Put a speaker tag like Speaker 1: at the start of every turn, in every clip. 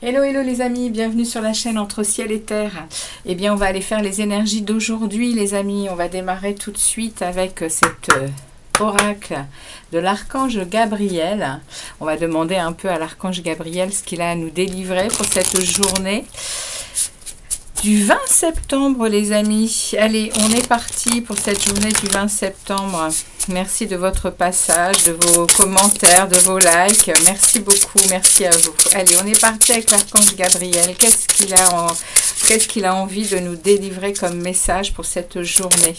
Speaker 1: Hello, hello les amis, bienvenue sur la chaîne Entre Ciel et Terre. Eh bien, on va aller faire les énergies d'aujourd'hui les amis. On va démarrer tout de suite avec cet oracle de l'archange Gabriel. On va demander un peu à l'archange Gabriel ce qu'il a à nous délivrer pour cette journée du 20 septembre les amis. Allez, on est parti pour cette journée du 20 septembre. Merci de votre passage, de vos commentaires, de vos likes. Merci beaucoup, merci à vous. Allez, on est parti avec l'archange Gabriel. Qu'est-ce qu'il a envie de nous délivrer comme message pour cette journée?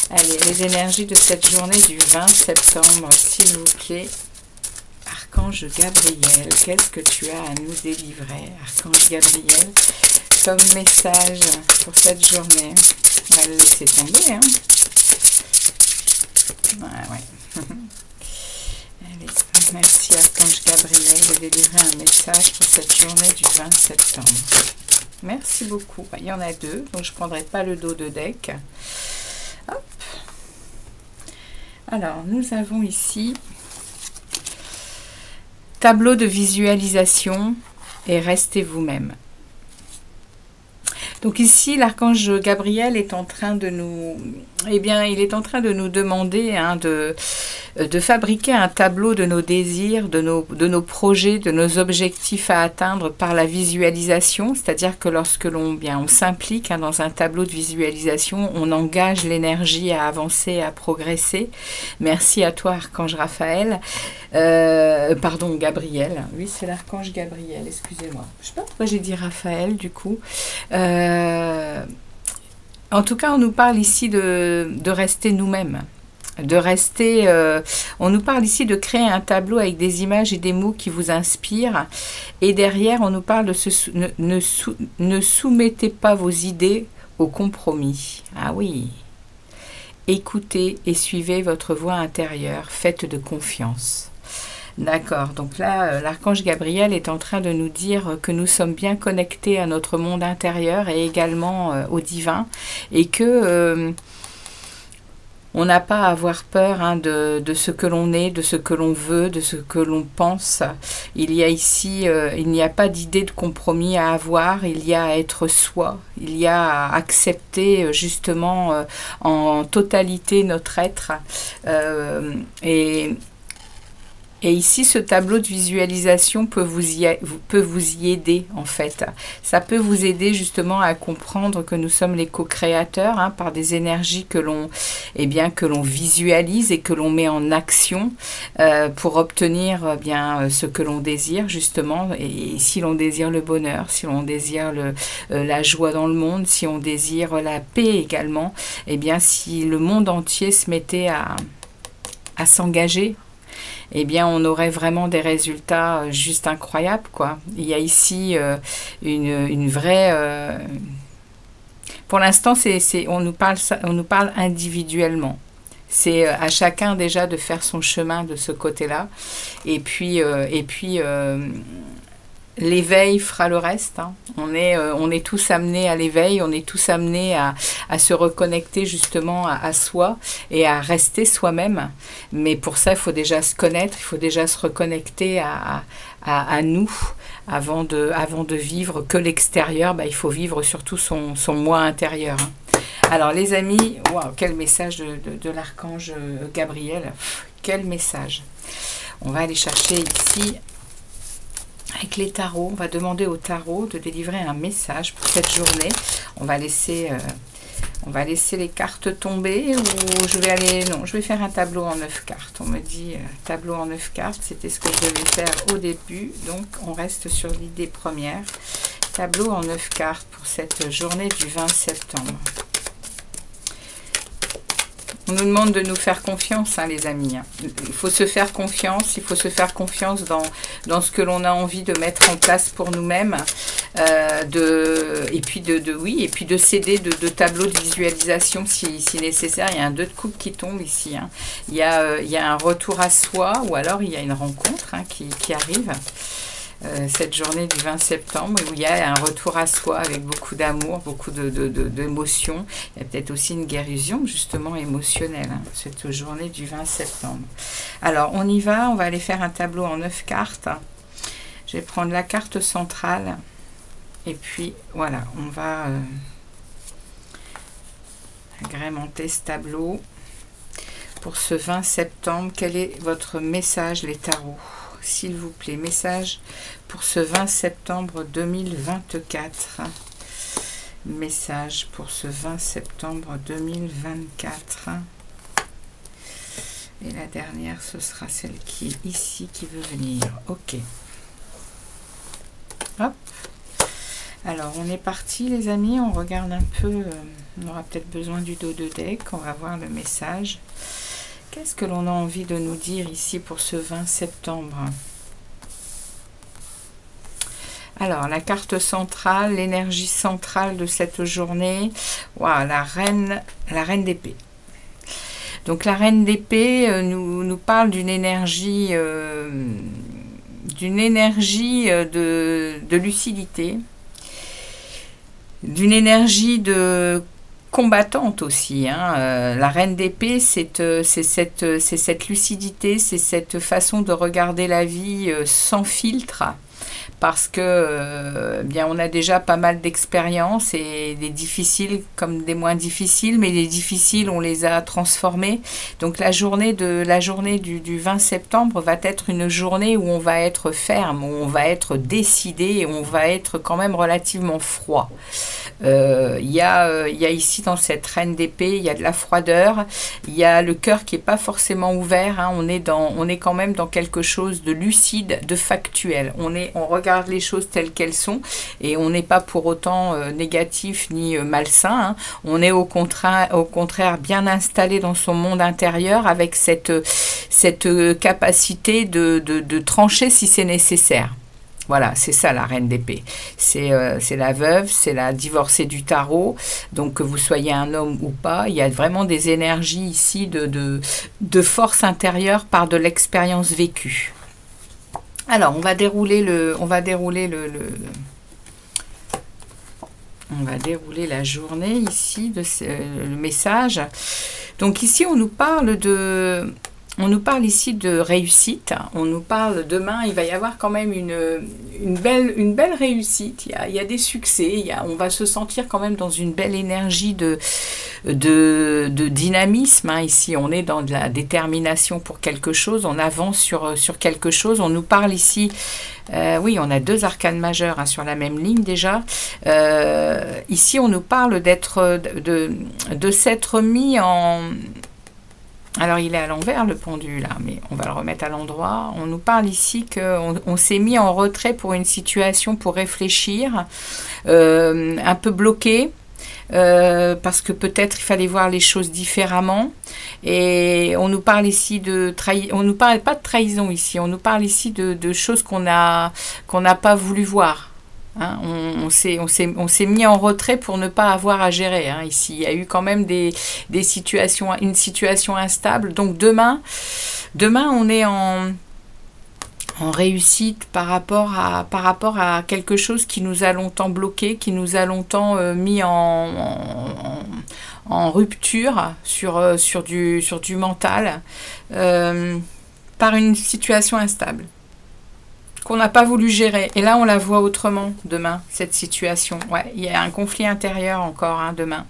Speaker 1: Allez, les énergies de cette journée du 20 septembre, s'il vous plaît. Archange Gabriel, qu'est-ce que tu as à nous délivrer, Archange Gabriel, comme message pour cette journée? On va le laisser tomber, hein. Ouais. Allez, merci Archange Gabriel de délivrer un message pour cette journée du 20 septembre. Merci beaucoup. Il y en a deux, donc je ne prendrai pas le dos de deck. Hop. Alors, nous avons ici tableau de visualisation et restez vous-même. Donc ici, l'archange Gabriel est en train de nous, il est en train de nous demander de fabriquer un tableau de nos désirs, de nos projets, de nos objectifs à atteindre par la visualisation. C'est-à-dire que lorsque l'on s'implique dans un tableau de visualisation, on engage l'énergie à avancer, à progresser. Merci à toi, archange Raphaël. Pardon, Gabriel. Oui, c'est l'archange Gabriel, excusez-moi. Je ne sais pas pourquoi j'ai dit Raphaël, du coup. En tout cas, on nous parle ici de rester nous-mêmes. On nous parle ici de créer un tableau avec des images et des mots qui vous inspirent. Et derrière, on nous parle de ne soumettez pas vos idées au compromis. Ah oui. Écoutez et suivez votre voix intérieure. Faites de confiance. D'accord, donc là, l'archange Gabriel est en train de nous dire que nous sommes bien connectés à notre monde intérieur et également au divin, et que on n'a pas à avoir peur de ce que l'on est, de ce que l'on veut, de ce que l'on pense. Il y a ici, il n'y a pas d'idée de compromis à avoir, il y a à être soi, il y a à accepter justement en totalité notre être. Et ici, ce tableau de visualisation peut vous y aider, en fait. Ça peut vous aider justement à comprendre que nous sommes les co-créateurs par des énergies que l'on visualise et que l'on met en action pour obtenir ce que l'on désire, justement. Et si l'on désire le bonheur, si l'on désire la joie dans le monde, si on désire la paix également, si le monde entier se mettait à s'engager, on aurait vraiment des résultats juste incroyables, quoi. Il y a ici une vraie... Pour l'instant, on nous parle individuellement. C'est à chacun déjà de faire son chemin de ce côté-là. Et puis l'éveil fera le reste. On est tous amenés à l'éveil, on est tous amenés à se reconnecter justement à soi et à rester soi-même. Mais pour ça, il faut déjà se connaître, il faut déjà se reconnecter à nous avant de vivre que l'extérieur. Il faut vivre surtout son moi intérieur. Alors les amis, wow, quel message de l'archange Gabriel, quel message. On va aller chercher ici... Avec les tarots, on va demander au tarot de délivrer un message pour cette journée. On va laisser les cartes tomber, ou je vais faire un tableau en 9 cartes. On me dit tableau en 9 cartes, c'était ce que je devais faire au début. Donc on reste sur l'idée première. Tableau en 9 cartes pour cette journée du 20 septembre. On nous demande de nous faire confiance, les amis. Il faut se faire confiance, il faut se faire confiance dans ce que l'on a envie de mettre en place pour nous-mêmes. Et puis de s'aider de tableaux de visualisation si nécessaire. Il y a un 2 de coupe qui tombe ici. Il y a un retour à soi, ou alors il y a une rencontre qui arrive. Cette journée du 20 septembre où il y a un retour à soi avec beaucoup d'amour, beaucoup d'émotions. Il y a peut-être aussi une guérison justement émotionnelle, cette journée du 20 septembre. Alors on y va, on va aller faire un tableau en 9 cartes. Je vais prendre la carte centrale. Et puis, voilà, on va agrémenter ce tableau. Pour ce 20 septembre, quel est votre message, les tarots? S'il vous plaît, message pour ce 20 septembre 2024. Message pour ce 20 septembre 2024. Et la dernière, ce sera celle qui est ici, qui veut venir. Ok. Hop. Alors, on est parti, les amis. On regarde un peu. On aura peut-être besoin du dos de deck. On va voir le message. Qu'est-ce que l'on a envie de nous dire ici pour ce 20 septembre? Alors, la carte centrale, l'énergie centrale de cette journée. Waouh, la reine d'épée. Donc, la reine d'épée nous parle d'une énergie, de lucidité, d'une énergie de combattante aussi. La reine d'épée, c'est cette lucidité, c'est cette façon de regarder la vie sans filtre. Parce que bien on a déjà pas mal d'expériences et des difficiles comme des moins difficiles, mais les difficiles on les a transformés. Donc la journée du 20 septembre va être une journée où on va être ferme, où on va être décidé et on va être quand même relativement froid. Il y a ici dans cette reine d'épée, il y a de la froideur, il y a le cœur qui n'est pas forcément ouvert, on est quand même dans quelque chose de lucide, de factuel. On regarde les choses telles qu'elles sont et on n'est pas pour autant négatif ni malsain. On est au contraire bien installé dans son monde intérieur avec cette capacité de trancher si c'est nécessaire. Voilà, c'est ça la reine d'épée. C'est la veuve, c'est la divorcée du tarot. Donc que vous soyez un homme ou pas, il y a vraiment des énergies ici de force intérieure par de l'expérience vécue. Alors, on va dérouler la journée ici, le message. Donc ici, on nous parle ici de réussite. On nous parle demain, il va y avoir quand même une belle réussite. Il y a des succès. On va se sentir quand même dans une belle énergie de dynamisme. Ici, on est dans de la détermination pour quelque chose. On avance sur quelque chose. On nous parle ici. Oui, on a deux arcanes majeures sur la même ligne déjà. Ici, on nous parle de s'être mis en... Alors, il est à l'envers, le pendule, là, mais on va le remettre à l'endroit. On nous parle ici qu'on s'est mis en retrait pour une situation, pour réfléchir, un peu bloqué, parce que peut-être il fallait voir les choses différemment. Et on nous parle ici de trahison. On nous parle pas de trahison ici, on nous parle ici de choses qu'on n'a pas voulu voir. On s'est mis en retrait pour ne pas avoir à gérer. Ici, il y a eu quand même une situation instable. Donc demain on est en réussite par rapport à quelque chose qui nous a longtemps bloqué, qui nous a longtemps mis en rupture sur du mental, par une situation instable qu'on n'a pas voulu gérer. Et là, on la voit autrement demain, cette situation. Ouais, il y a un conflit intérieur encore demain.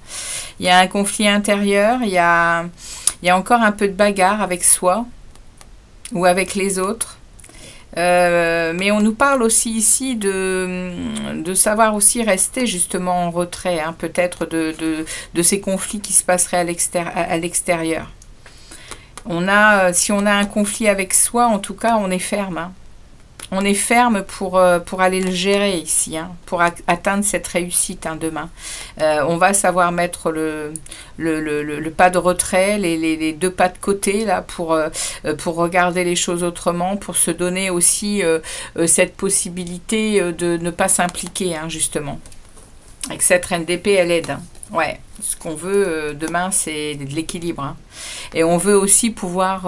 Speaker 1: Il y a un conflit intérieur, il y a encore un peu de bagarre avec soi ou avec les autres. Mais on nous parle aussi ici de savoir aussi rester justement en retrait, peut-être de ces conflits qui se passeraient à l'extérieur. Si on a un conflit avec soi, en tout cas, on est ferme. On est ferme pour aller le gérer ici, pour atteindre cette réussite demain. On va savoir mettre le pas de retrait, les deux pas de côté là pour regarder les choses autrement, pour se donner aussi cette possibilité de ne pas s'impliquer, justement. Avec cette reine d'épée, elle aide. Ouais, ce qu'on veut demain, c'est de l'équilibre. Et on veut aussi pouvoir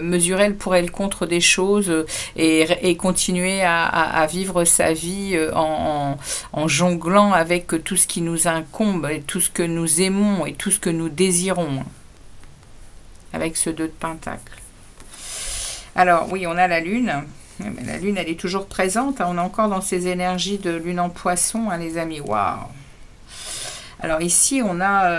Speaker 1: mesurer le pour et le contre des choses et continuer à vivre sa vie en jonglant avec tout ce qui nous incombe, et tout ce que nous aimons et tout ce que nous désirons. Avec ce 2 de Pentacle. Alors, oui, on a la Lune. Mais la lune, elle est toujours présente. Hein. On est encore dans ces énergies de lune en poisson, hein, les amis. Waouh! Alors ici, on a...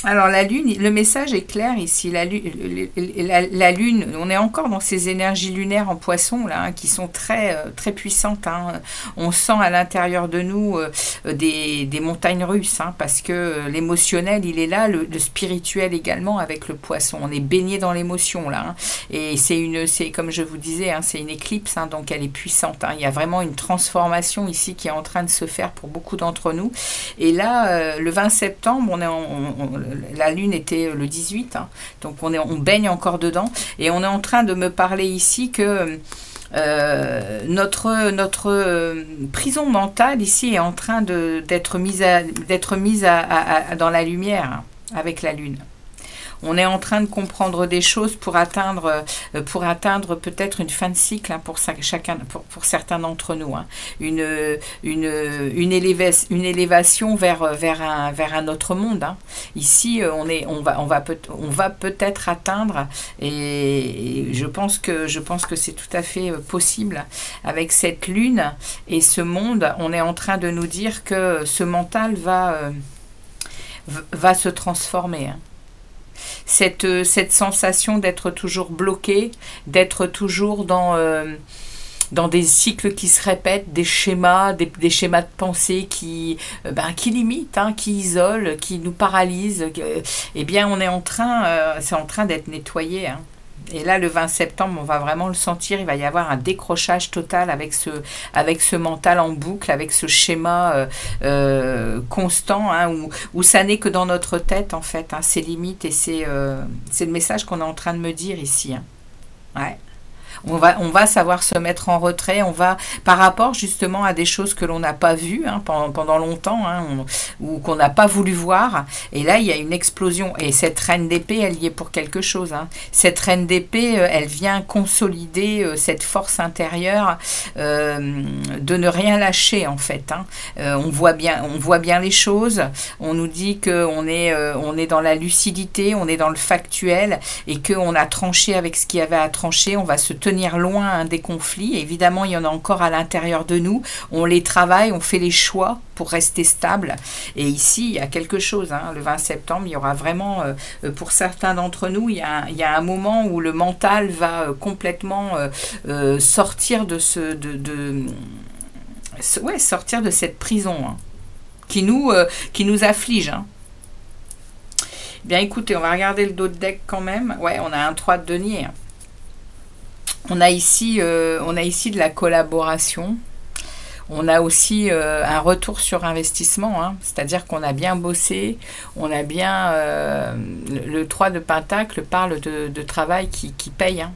Speaker 1: Alors la lune, le message est clair ici, la lune, on est encore dans ces énergies lunaires en poisson là, hein, qui sont très, très puissantes. Hein. On sent à l'intérieur de nous des montagnes russes, hein, parce que l'émotionnel il est là, le spirituel également avec le poisson. On est baigné dans l'émotion là, hein. Et c'est comme je vous disais, hein, c'est une éclipse, hein, donc elle est puissante. Hein. Il y a vraiment une transformation ici qui est en train de se faire pour beaucoup d'entre nous. Et là, le 20 septembre, la lune était le 18, hein, donc on baigne encore dedans, et on est en train de me parler ici que notre prison mentale ici est en train d'être mise dans la lumière, hein, avec la lune. On est en train de comprendre des choses pour atteindre peut-être une fin de cycle, hein, pour certains d'entre nous. Hein. Une élévation vers un autre monde. Hein. Ici, on va peut-être atteindre, et je pense que c'est tout à fait possible avec cette lune et ce monde. On est en train de nous dire que ce mental va se transformer. Hein. Cette sensation d'être toujours bloqué, d'être toujours dans des cycles qui se répètent, des schémas de pensée qui limitent, hein, qui isolent, qui nous paralysent, eh bien c'est en train d'être nettoyé. Hein. Et là, le 20 septembre, on va vraiment le sentir. Il va y avoir un décrochage total avec ce mental en boucle, avec ce schéma constant, hein, où ça n'est que dans notre tête, en fait. Hein, ses limites, et c'est le message qu'on est en train de me dire ici. Hein. Ouais. On va savoir se mettre en retrait, par rapport justement à des choses que l'on n'a pas vues, hein, pendant longtemps, hein, ou qu'on n'a pas voulu voir. Et là, il y a une explosion. Et cette reine d'épée, elle y est pour quelque chose. Hein. Cette reine d'épée, elle vient consolider cette force intérieure de ne rien lâcher, en fait. Hein. On voit bien les choses. On nous dit qu'on est dans la lucidité, on est dans le factuel, et qu'on a tranché avec ce qu'il y avait à trancher. On va se tenir loin, hein, des conflits. Évidemment, il y en a encore à l'intérieur de nous. On les travaille, on fait les choix pour rester stable. Et ici, il y a quelque chose. Hein, le 20 septembre, il y aura vraiment, pour certains d'entre nous, il y a un moment où le mental va complètement sortir de sortir de cette prison, hein, qui nous afflige. Hein. Bien, écoutez, on va regarder le dos de deck quand même. Ouais, on a un 3 de denier. Hein. On a ici de la collaboration. On a aussi un retour sur investissement, hein, c'est-à-dire qu'on a bien bossé, on a bien... le 3 de Pentacle parle de travail qui paye. Hein.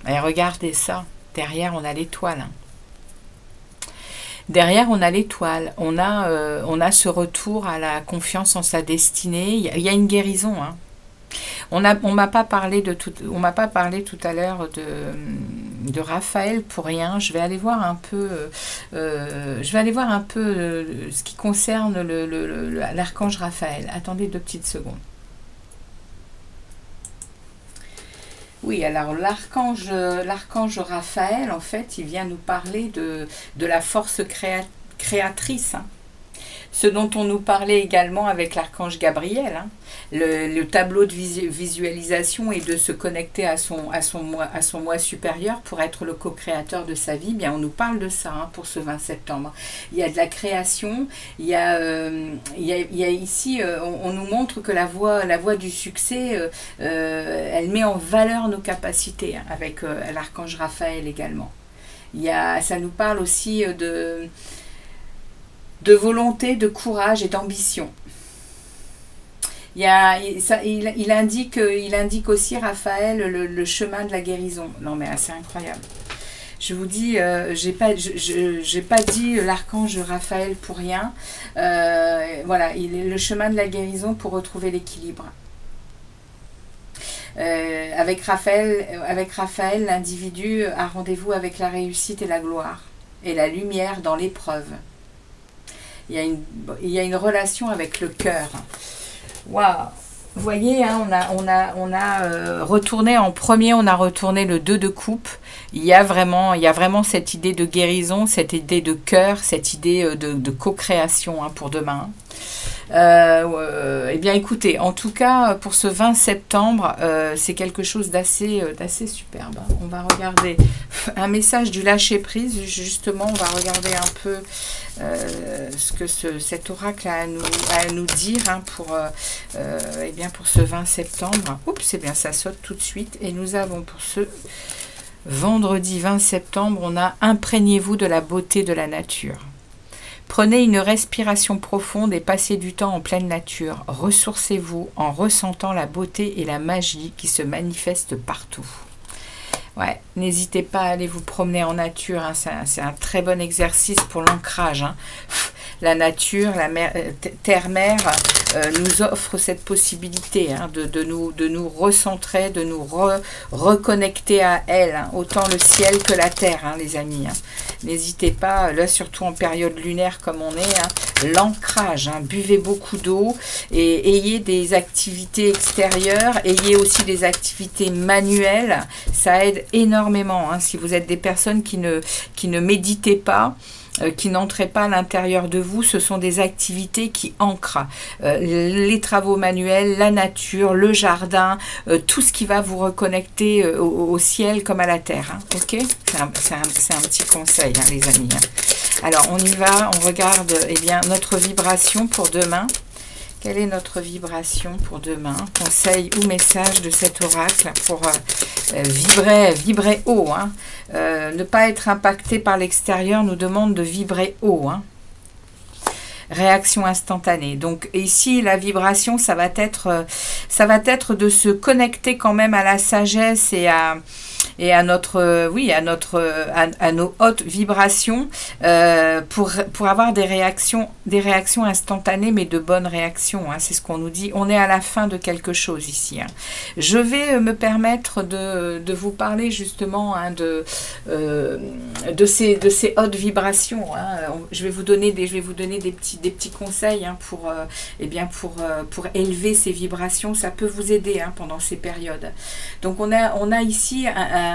Speaker 1: Et regardez ça, derrière on a l'étoile. Hein. Derrière, on a l'étoile, on a ce retour à la confiance en sa destinée. Il y a une guérison. Hein. On m'a pas parlé tout à l'heure de Raphaël pour rien. Je vais aller voir un peu, ce qui concerne l'archange Raphaël. Attendez 2 petites secondes. Oui, alors l'archange Raphaël, en fait, il vient nous parler de la force créatrice. Hein. Ce dont on nous parlait également avec l'archange Gabriel, hein. Le tableau de visualisation et de se connecter à son moi supérieur pour être le co-créateur de sa vie. Bien, on nous parle de ça, hein, pour ce 20 septembre. Il y a de la création, il y a ici, on nous montre que la voie du succès, elle met en valeur nos capacités, hein, avec l'archange Raphaël également. Ça nous parle aussi de volonté, de courage et d'ambition. Il indique aussi, Raphaël, le chemin de la guérison. Non mais c'est incroyable. Je vous dis, j'ai pas dit l'archange Raphaël pour rien. Voilà, il est le chemin de la guérison pour retrouver l'équilibre. Avec Raphaël, l'individu a rendez-vous avec la réussite et la gloire, et la lumière dans l'épreuve. Il y a une relation avec le cœur. Waouh! vous voyez, hein, on a retourné en premier, on a retourné le 2 de coupe. Il y a vraiment cette idée de guérison, cette idée de cœur, cette idée de co-création, hein, pour demain. Eh bien, écoutez, en tout cas, pour ce 20 septembre, c'est quelque chose d'assez superbe. On va regarder un message du lâcher-prise. Justement, on va regarder un peu ce que cet oracle a à nous dire, hein, eh bien, pour ce 20 septembre. Oups, eh bien, ça saute tout de suite. Et nous avons pour ce vendredi 20 septembre, on a « Imprégnez-vous de la beauté de la nature ». Prenez une respiration profonde et passez du temps en pleine nature. Ressourcez-vous en ressentant la beauté et la magie qui se manifestent partout. Ouais, n'hésitez pas à aller vous promener en nature, hein, c'est un très bon exercice pour l'ancrage, hein. La nature, la terre-mère nous offre cette possibilité, hein, de nous recentrer, de nous reconnecter à elle, hein, autant le ciel que la terre, hein, les amis, hein. N'hésitez pas, là surtout en période lunaire comme on est, hein, l'ancrage, hein, buvez beaucoup d'eau et ayez des activités extérieures, ayez aussi des activités manuelles, ça aide énormément, hein, si vous êtes des personnes qui ne méditez pas, qui n'entraient pas à l'intérieur de vous, ce sont des activités qui ancrent les travaux manuels, la nature, le jardin, tout ce qui va vous reconnecter au ciel comme à la terre, hein, ok? C'est un petit conseil, hein, les amis, hein. Alors on y va, on regarde, eh bien, notre vibration pour demain. Quelle est notre vibration pour demain? Conseil ou message de cet oracle pour vibrer haut, hein. Ne pas être impacté par l'extérieur nous demande de vibrer haut, hein. Réaction instantanée. Donc ici, la vibration, ça va être de se connecter quand même à la sagesse et à nos hautes vibrations pour avoir des réactions instantanées, mais de bonnes réactions, hein, c'est ce qu'on nous dit. On est à la fin de quelque chose ici, hein. Je vais me permettre de vous parler justement, hein, de ces hautes vibrations, hein. Je vais vous donner des petits conseils, hein, pour élever ces vibrations. Ça peut vous aider, hein, pendant ces périodes. Donc on a ici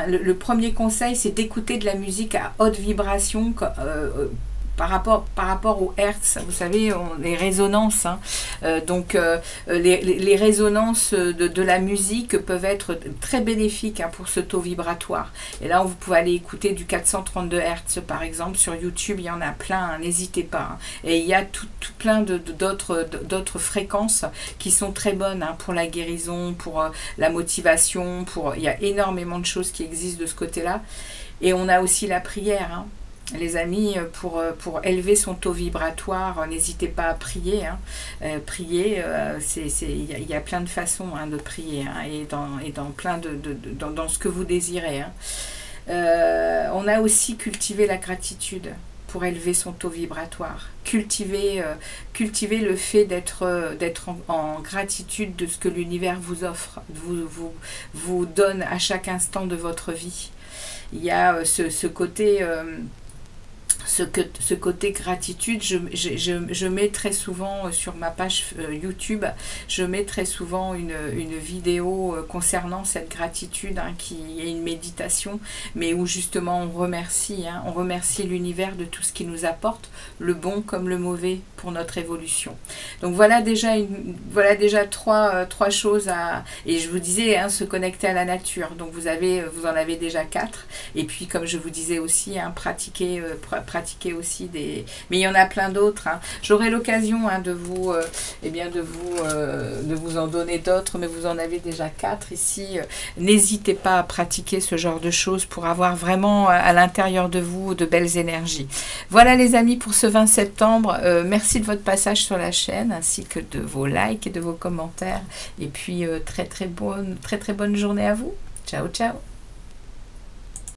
Speaker 1: le premier conseil, c'est d'écouter de la musique à haute vibration, par rapport aux hertz, vous savez, les résonances, hein. Les résonances de la musique peuvent être très bénéfiques, hein, pour ce taux vibratoire. Et là, vous pouvez aller écouter du 432 Hz, par exemple, sur YouTube, il y en a plein, hein, n'hésitez pas, hein. Et il y a tout plein d'autres fréquences qui sont très bonnes, hein, pour la guérison, pour la motivation, il y a énormément de choses qui existent de ce côté-là. Et on a aussi la prière, hein. Les amis, pour élever son taux vibratoire, n'hésitez pas à prier, hein. Prier, il y a plein de façons, hein, de prier, hein, et dans ce que vous désirez, hein. On a aussi cultivé la gratitude pour élever son taux vibratoire. Cultiver le fait d'être en gratitude de ce que l'univers vous offre, vous donne à chaque instant de votre vie. Il y a ce côté... Ce côté gratitude, je mets très souvent sur ma page YouTube, je mets très souvent une vidéo concernant cette gratitude, hein, qui est une méditation, mais où justement on remercie l'univers de tout ce qu'il nous apporte, le bon comme le mauvais, pour notre évolution. Donc voilà déjà trois choses et je vous disais, hein, se connecter à la nature. Donc vous en avez déjà 4. Et puis comme je vous disais aussi, hein, pratiquer aussi mais il y en a plein d'autres, hein. J'aurai l'occasion, hein, de vous en donner d'autres, mais vous en avez déjà 4 ici. N'hésitez pas à pratiquer ce genre de choses pour avoir vraiment à l'intérieur de vous de belles énergies. Voilà les amis pour ce 20 septembre. Merci de votre passage sur la chaîne, ainsi que de vos likes et de vos commentaires. Et puis très très bonne journée à vous. Ciao ciao.